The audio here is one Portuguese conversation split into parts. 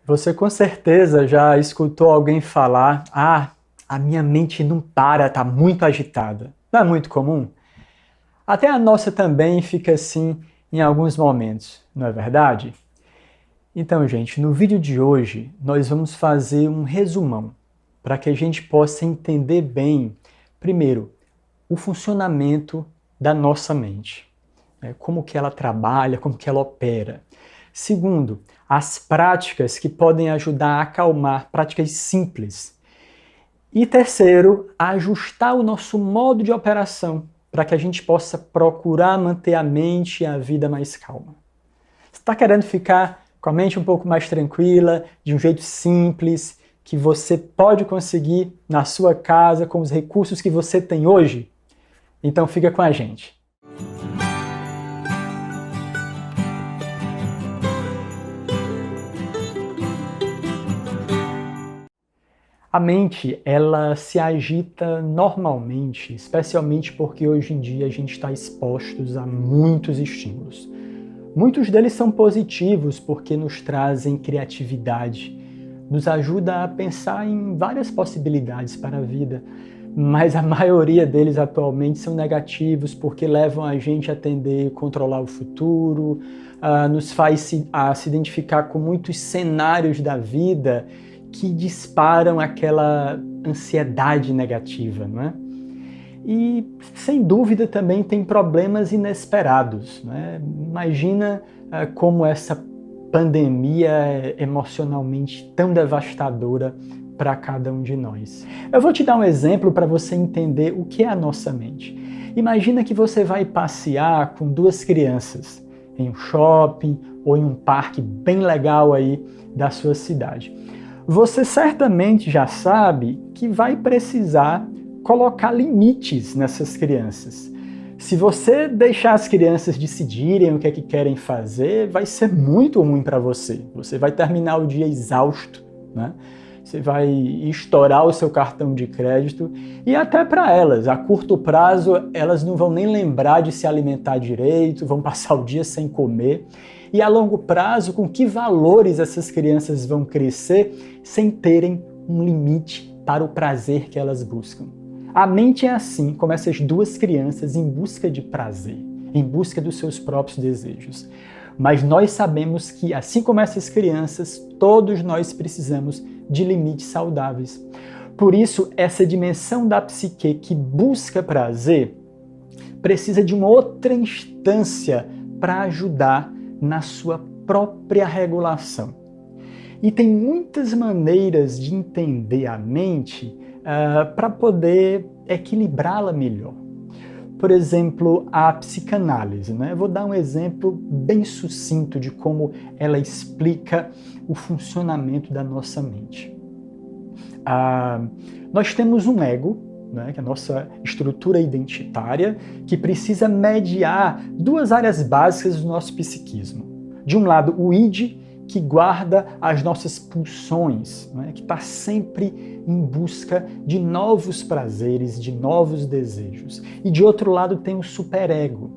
Você com certeza já escutou alguém falar: a minha mente não para, está muito agitada. Não é muito comum? Até a nossa também fica assim em alguns momentos, não é verdade? Então, gente, no vídeo de hoje nós vamos fazer um resumão para que a gente possa entender bem, primeiro, o funcionamento da nossa mente, como que ela trabalha, como que ela opera. Segundo, as práticas que podem ajudar a acalmar, práticas simples. E terceiro, ajustar o nosso modo de operação para que a gente possa procurar manter a mente e a vida mais calma. Você está querendo ficar com a mente um pouco mais tranquila, de um jeito simples, que você pode conseguir na sua casa com os recursos que você tem hoje? Então fica com a gente. A mente, ela se agita normalmente, especialmente porque hoje em dia a gente está expostos a muitos estímulos. Muitos deles são positivos porque nos trazem criatividade, nos ajuda a pensar em várias possibilidades para a vida, mas a maioria deles atualmente são negativos porque levam a gente a tender a controlar o futuro, nos faz se identificar com muitos cenários da vida que disparam aquela ansiedade negativa, não é? E, sem dúvida, também tem problemas inesperados, né? Imagina como essa pandemia é emocionalmente tão devastadora para cada um de nós. Eu vou te dar um exemplo para você entender o que é a nossa mente. Imagina que você vai passear com duas crianças em um shopping ou em um parque bem legal aí da sua cidade. Você certamente já sabe que vai precisar colocar limites nessas crianças. Se você deixar as crianças decidirem o que é que querem fazer, vai ser muito ruim para você. Você vai terminar o dia exausto, né? Você vai estourar o seu cartão de crédito e até para elas, a curto prazo, elas não vão nem lembrar de se alimentar direito, vão passar o dia sem comer. E a longo prazo, com que valores essas crianças vão crescer sem terem um limite para o prazer que elas buscam? A mente é assim como essas duas crianças em busca de prazer, em busca dos seus próprios desejos. Mas nós sabemos que, assim como essas crianças, todos nós precisamos de limites saudáveis. Por isso, essa dimensão da psique que busca prazer precisa de uma outra instância para ajudar na sua própria regulação. E tem muitas maneiras de entender a mente para poder equilibrá-la melhor. Por exemplo, a psicanálise, né? Eu vou dar um exemplo bem sucinto de como ela explica o funcionamento da nossa mente. Nós temos um ego, né, que é a nossa estrutura identitária, que precisa mediar duas áreas básicas do nosso psiquismo. De um lado, o id, que guarda as nossas pulsões, né, que está sempre em busca de novos prazeres, de novos desejos. E de outro lado tem o superego,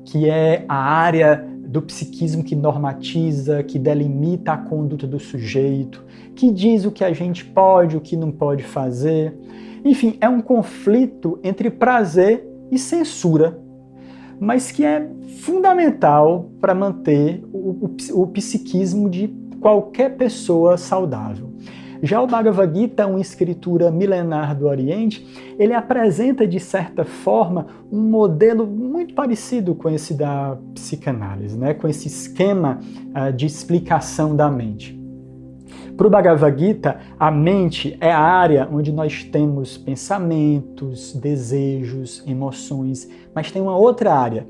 que é a área do psiquismo que normatiza, que delimita a conduta do sujeito, que diz o que a gente pode, o que não pode fazer. Enfim, é um conflito entre prazer e censura, mas que é fundamental para manter o psiquismo de qualquer pessoa saudável. Já o Bhagavad Gita, uma escritura milenar do Oriente, ele apresenta, de certa forma, um modelo muito parecido com esse da psicanálise, né? Com esse esquema de explicação da mente. Para o Bhagavad Gita, a mente é a área onde nós temos pensamentos, desejos, emoções, mas tem uma outra área,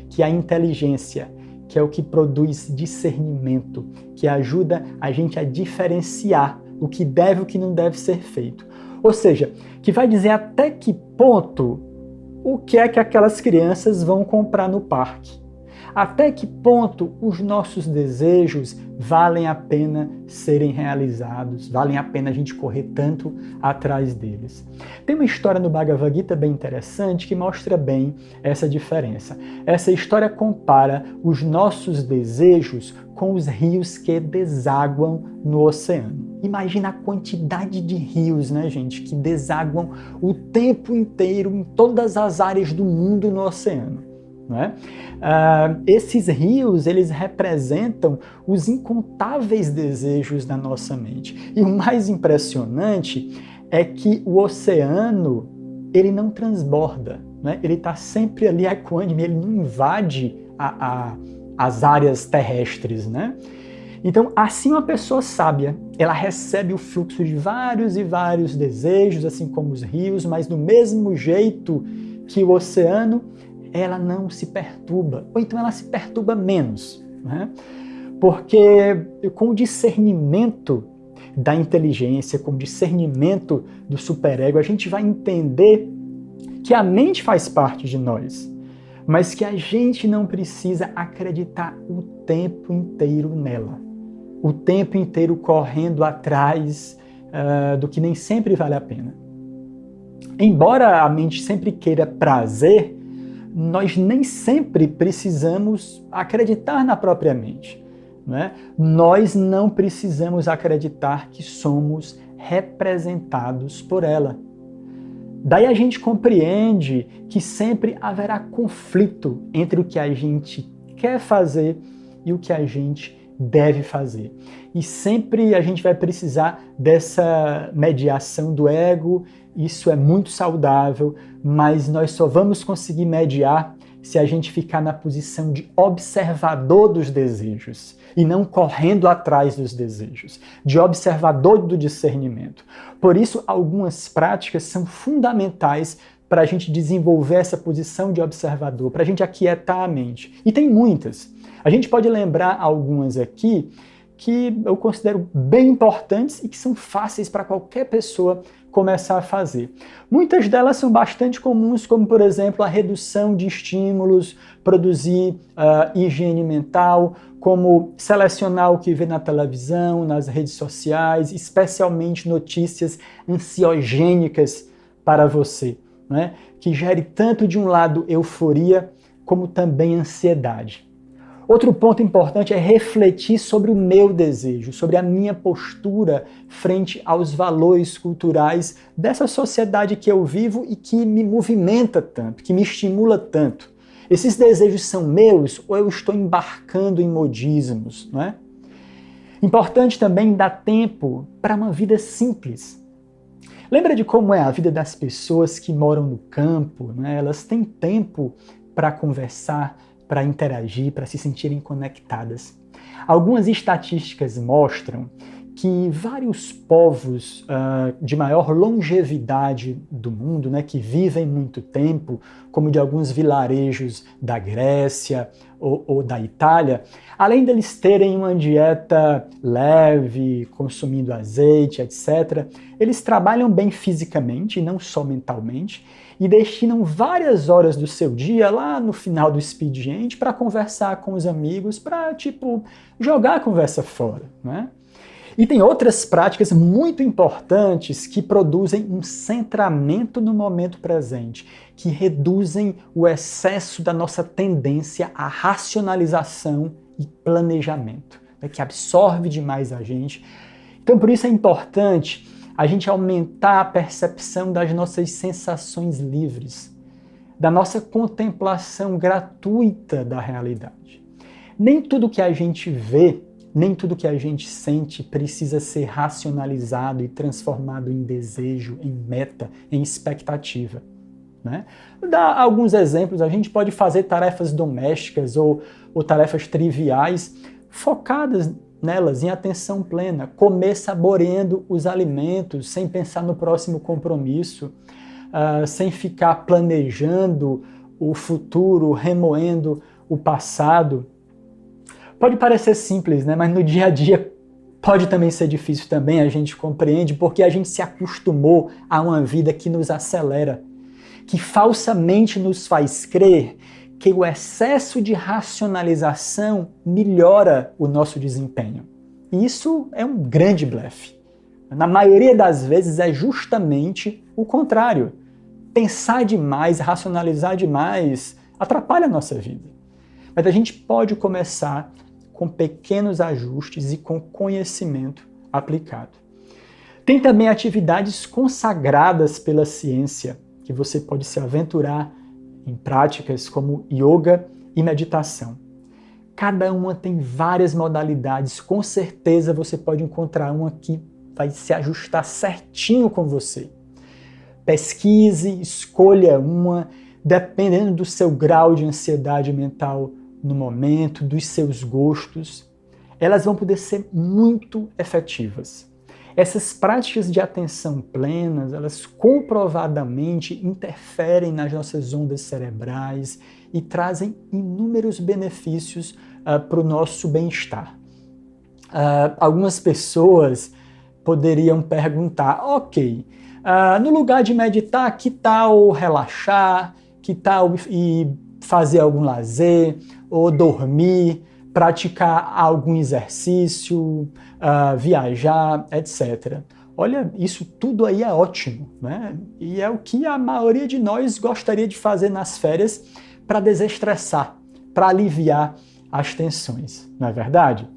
que é a inteligência, que é o que produz discernimento, que ajuda a gente a diferenciar o que deve e o que não deve ser feito. Ou seja, que vai dizer até que ponto o que é que aquelas crianças vão comprar no parque. Até que ponto os nossos desejos valem a pena serem realizados, valem a pena a gente correr tanto atrás deles? Tem uma história no Bhagavad Gita bem interessante que mostra bem essa diferença. Essa história compara os nossos desejos com os rios que desaguam no oceano. Imagina a quantidade de rios, né, gente, que desaguam o tempo inteiro em todas as áreas do mundo no oceano. Não é? Esses rios, eles representam os incontáveis desejos da nossa mente. E o mais impressionante é que o oceano, ele não transborda, né? Ele está sempre ali equânime, ele não invade as áreas terrestres, né? Então, assim uma pessoa sábia, ela recebe o fluxo de vários e vários desejos, assim como os rios, mas do mesmo jeito que o oceano, ela não se perturba, ou então ela se perturba menos, né? Porque com o discernimento da inteligência, com o discernimento do superego, a gente vai entender que a mente faz parte de nós, mas que a gente não precisa acreditar o tempo inteiro nela, o tempo inteiro correndo atrás do que nem sempre vale a pena. Embora a mente sempre queira prazer, nós nem sempre precisamos acreditar na própria mente, né? Nós não precisamos acreditar que somos representados por ela. Daí a gente compreende que sempre haverá conflito entre o que a gente quer fazer e o que a gente deve fazer. E sempre a gente vai precisar dessa mediação do ego. Isso é muito saudável, mas nós só vamos conseguir mediar se a gente ficar na posição de observador dos desejos e não correndo atrás dos desejos, de observador do discernimento. Por isso, algumas práticas são fundamentais para a gente desenvolver essa posição de observador, para a gente aquietar a mente. E tem muitas. A gente pode lembrar algumas aqui que eu considero bem importantes e que são fáceis para qualquer pessoa começar a fazer. Muitas delas são bastante comuns, como, por exemplo, a redução de estímulos, produzir higiene mental, como selecionar o que vê na televisão, nas redes sociais, especialmente notícias ansiogênicas para você, né? Que gere tanto de um lado euforia, como também ansiedade. Outro ponto importante é refletir sobre o meu desejo, sobre a minha postura frente aos valores culturais dessa sociedade que eu vivo e que me movimenta tanto, que me estimula tanto. Esses desejos são meus ou eu estou embarcando em modismos, não é? Importante também dar tempo para uma vida simples. Lembra de como é a vida das pessoas que moram no campo, né? Elas têm tempo para conversar, para interagir, para se sentirem conectadas. Algumas estatísticas mostram que vários povos de maior longevidade do mundo, né, que vivem muito tempo, como de alguns vilarejos da Grécia ou da Itália, além deles terem uma dieta leve, consumindo azeite, etc., eles trabalham bem fisicamente, e não só mentalmente, e destinam várias horas do seu dia lá no final do expediente para conversar com os amigos, para, jogar a conversa fora, né? E tem outras práticas muito importantes que produzem um centramento no momento presente, que reduzem o excesso da nossa tendência à racionalização e planejamento, né, que absorve demais a gente. Então, por isso é importante a gente aumentar a percepção das nossas sensações livres, da nossa contemplação gratuita da realidade. Nem tudo que a gente vê, nem tudo que a gente sente precisa ser racionalizado e transformado em desejo, em meta, em expectativa, né? Vou dar alguns exemplos. A gente pode fazer tarefas domésticas ou tarefas triviais focadas nelas, em atenção plena, comer saboreando os alimentos, sem pensar no próximo compromisso, sem ficar planejando o futuro, remoendo o passado. Pode parecer simples, né? Mas no dia a dia pode também ser difícil também, a gente compreende, porque a gente se acostumou a uma vida que nos acelera, que falsamente nos faz crer que o excesso de racionalização melhora o nosso desempenho. E isso é um grande blefe. Na maioria das vezes é justamente o contrário. Pensar demais, racionalizar demais, atrapalha a nossa vida. Mas a gente pode começar com pequenos ajustes e com conhecimento aplicado. Tem também atividades consagradas pela ciência, que você pode se aventurar em práticas como yoga e meditação. Cada uma tem várias modalidades, com certeza você pode encontrar uma que vai se ajustar certinho com você. Pesquise, escolha uma, dependendo do seu grau de ansiedade mental no momento, dos seus gostos. Elas vão poder ser muito efetivas. Essas práticas de atenção plenas, elas comprovadamente interferem nas nossas ondas cerebrais e trazem inúmeros benefícios para o nosso bem-estar. Algumas pessoas poderiam perguntar, ok, no lugar de meditar, que tal relaxar, que tal ir fazer algum lazer, ou dormir, praticar algum exercício, viajar, etc. Olha, isso tudo aí é ótimo, né? E é o que a maioria de nós gostaria de fazer nas férias para desestressar, para aliviar as tensões, não é verdade?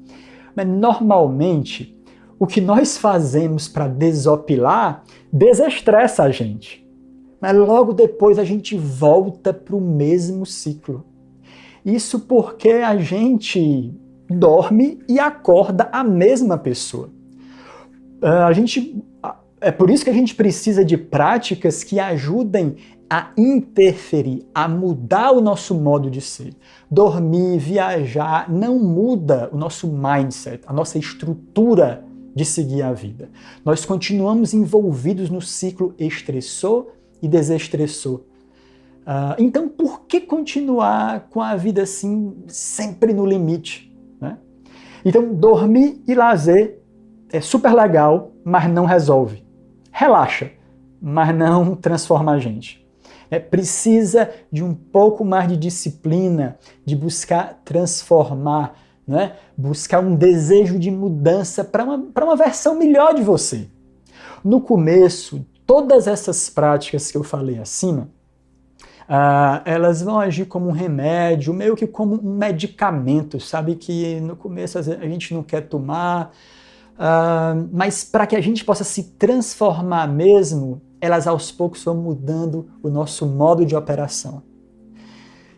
Mas normalmente, o que nós fazemos para desopilar desestressa a gente. Mas logo depois a gente volta para o mesmo ciclo. Isso porque a gente dorme e acorda a mesma pessoa. É por isso que a gente precisa de práticas que ajudem a interferir, a mudar o nosso modo de ser. Dormir, viajar, não muda o nosso mindset, a nossa estrutura de seguir a vida. Nós continuamos envolvidos no ciclo estressor e desestressor. Então, por que continuar com a vida assim, sempre no limite, né? Então, dormir e lazer é super legal, mas não resolve. Relaxa, mas não transforma a gente. Precisa de um pouco mais de disciplina, de buscar transformar, né? Buscar um desejo de mudança para uma versão melhor de você. No começo, todas essas práticas que eu falei acima, elas vão agir como um remédio, meio que como um medicamento, sabe? Que no começo a gente não quer tomar, mas para que a gente possa se transformar mesmo, elas aos poucos vão mudando o nosso modo de operação.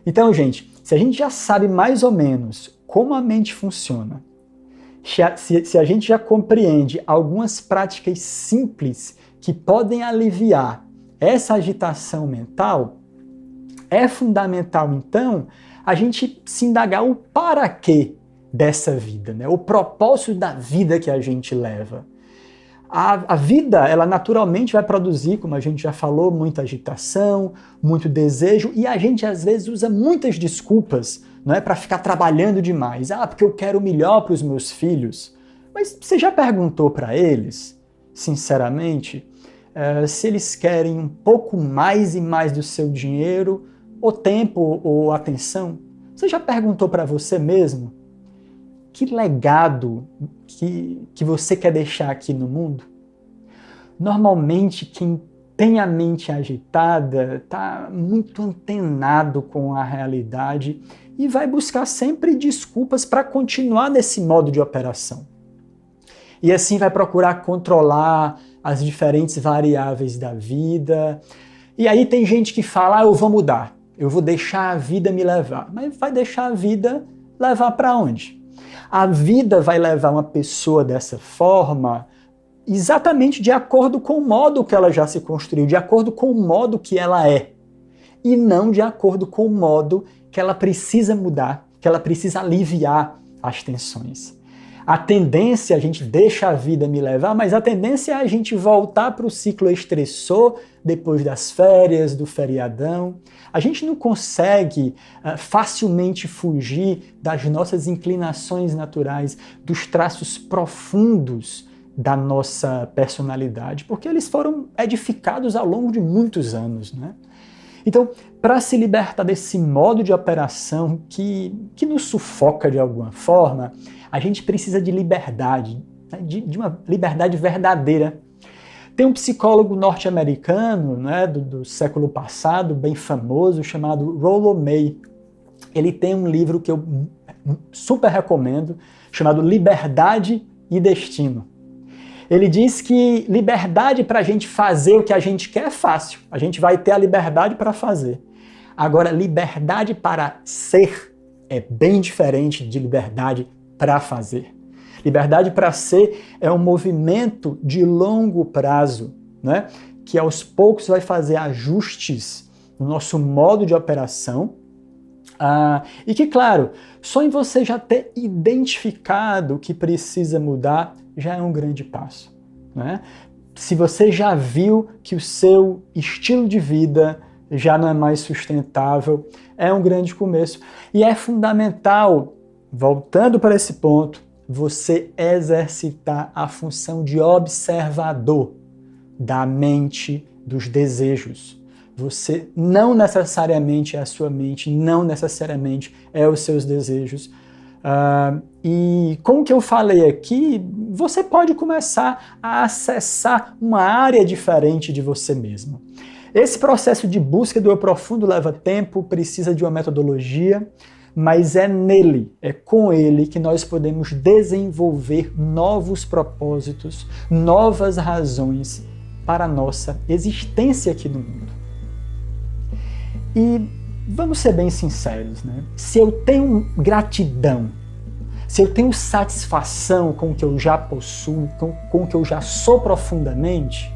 Então, gente, se a gente já sabe mais ou menos como a mente funciona, se a gente já compreende algumas práticas simples que podem aliviar essa agitação mental, é fundamental, então, a gente se indagar o para quê dessa vida, né? O propósito da vida que a gente leva. A vida, ela naturalmente vai produzir, como a gente já falou, muita agitação, muito desejo, e a gente às vezes usa muitas desculpas, não é, para ficar trabalhando demais. Porque eu quero o melhor para os meus filhos. Mas você já perguntou para eles, sinceramente, se eles querem um pouco mais e mais do seu dinheiro, ou tempo, ou atenção? Você já perguntou para você mesmo que legado que você quer deixar aqui no mundo? Normalmente, quem tem a mente agitada está muito antenado com a realidade e vai buscar sempre desculpas para continuar nesse modo de operação. E assim vai procurar controlar as diferentes variáveis da vida. E aí tem gente que fala, eu vou mudar, eu vou deixar a vida me levar. Mas vai deixar a vida levar para onde? A vida vai levar uma pessoa dessa forma exatamente de acordo com o modo que ela já se construiu, de acordo com o modo que ela é, e não de acordo com o modo que ela precisa mudar, que ela precisa aliviar as tensões. A tendência, a gente deixa a vida me levar, mas a tendência é a gente voltar para o ciclo estressor depois das férias, do feriadão. A gente não consegue facilmente fugir das nossas inclinações naturais, dos traços profundos da nossa personalidade, porque eles foram edificados ao longo de muitos anos, né? Então, para se libertar desse modo de operação que nos sufoca de alguma forma, a gente precisa de liberdade, né? de uma liberdade verdadeira. Tem um psicólogo norte-americano, né, do século passado, bem famoso, chamado Rollo May. Ele tem um livro que eu super recomendo, chamado Liberdade e Destino. Ele diz que liberdade para a gente fazer o que a gente quer é fácil. A gente vai ter a liberdade para fazer. Agora, liberdade para ser é bem diferente de liberdade para fazer. Liberdade para ser é um movimento de longo prazo, né? Que aos poucos vai fazer ajustes no nosso modo de operação. E que, claro, só em você já ter identificado o que precisa mudar já é um grande passo, né? Se você já viu que o seu estilo de vida já não é mais sustentável, é um grande começo. E é fundamental, voltando para esse ponto, você exercitar a função de observador da mente, dos desejos. Você não necessariamente é a sua mente, não necessariamente é os seus desejos. E com o que eu falei aqui, você pode começar a acessar uma área diferente de você mesmo. Esse processo de busca do eu profundo leva tempo, precisa de uma metodologia, mas é nele, é com ele que nós podemos desenvolver novos propósitos, novas razões para a nossa existência aqui no mundo. E vamos ser bem sinceros, né? Se eu tenho gratidão, se eu tenho satisfação com o que eu já possuo, com o que eu já sou profundamente,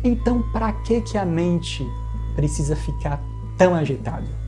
então para que a mente precisa ficar tão agitada?